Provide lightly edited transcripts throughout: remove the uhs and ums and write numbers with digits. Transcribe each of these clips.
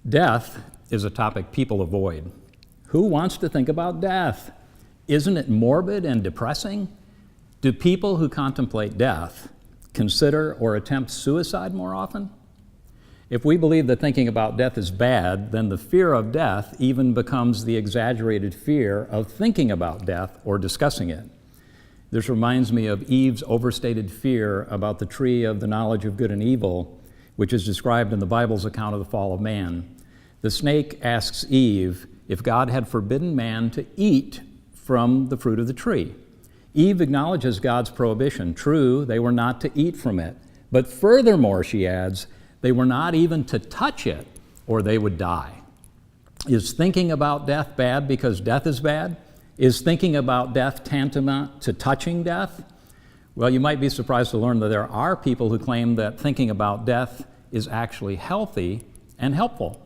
Death is a topic people avoid. Who wants to think about death? Isn't it morbid and depressing? Do people who contemplate death consider or attempt suicide more often? If we believe that thinking about death is bad, then the fear of death even becomes the exaggerated fear of thinking about death or discussing it. This reminds me of Eve's overstated fear about the tree of the knowledge of good and evil, which is described in the Bible's account of the fall of man. The snake asks Eve if God had forbidden man to eat from the fruit of the tree. Eve acknowledges God's prohibition. True, they were not to eat from it. But furthermore, she adds, they were not even to touch it, or they would die. Is thinking about death bad because death is bad? Is thinking about death tantamount to touching death? Well, you might be surprised to learn that there are people who claim that thinking about death is actually healthy and helpful.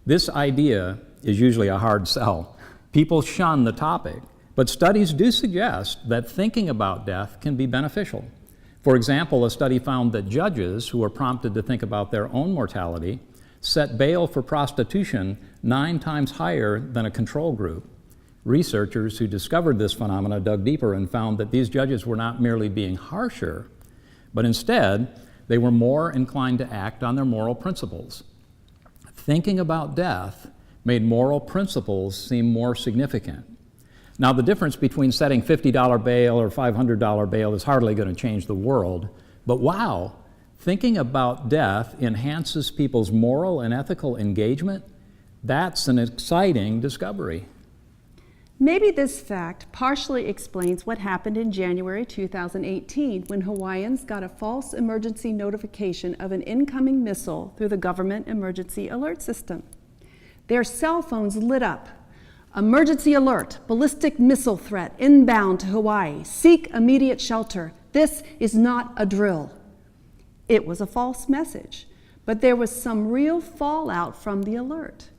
This idea is usually a hard sell. People shun the topic, but studies do suggest that thinking about death can be beneficial. For example, a study found that judges who were prompted to think about their own mortality set bail for prostitution 9 times higher than a control group. Researchers who discovered this phenomena dug deeper and found that these judges were not merely being harsher, but instead they were more inclined to act on their moral principles. Thinking about death made moral principles seem more significant. Now, the difference between setting $50 bail or $500 bail is hardly going to change the world, but wow, thinking about death enhances people's moral and ethical engagement. That's an exciting discovery. Maybe this fact partially explains what happened in January 2018 when Hawaiians got a false emergency notification of an incoming missile through the government emergency alert system. Their cell phones lit up. Emergency alert, ballistic missile threat inbound to Hawaii. Seek immediate shelter. This is not a drill. It was a false message, but there was some real fallout from the alert.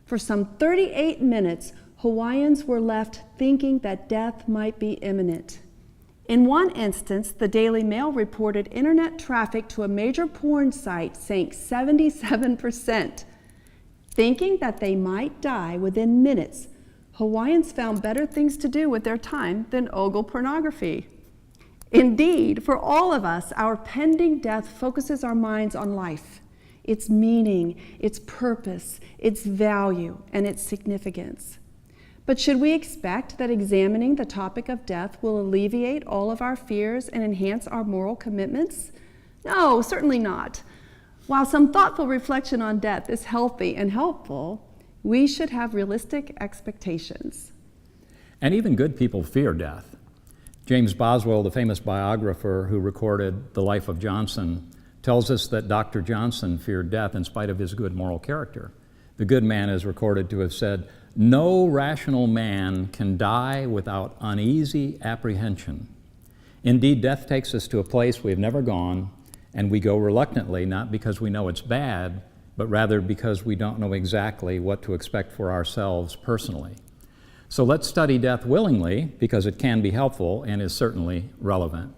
For some 38 minutes, Hawaiians were left thinking that death might be imminent. In one instance, the Daily Mail reported internet traffic to a major porn site sank 77%. Thinking that they might die within minutes, Hawaiians found better things to do with their time than ogle pornography. Indeed, for all of us, our pending death focuses our minds on life, its meaning, its purpose, its value, and its significance. But should we expect that examining the topic of death will alleviate all of our fears and enhance our moral commitments? No, certainly not. While some thoughtful reflection on death is healthy and helpful, we should have realistic expectations. And even good people fear death. James Boswell, the famous biographer who recorded the life of Johnson, tells us that Dr. Johnson feared death in spite of his good moral character. The good man is recorded to have said, "No rational man can die without uneasy apprehension." Indeed, death takes us to a place we have never gone, and we go reluctantly, not because we know it's bad, but rather because we don't know exactly what to expect for ourselves personally. So let's study death willingly, because it can be helpful and is certainly relevant.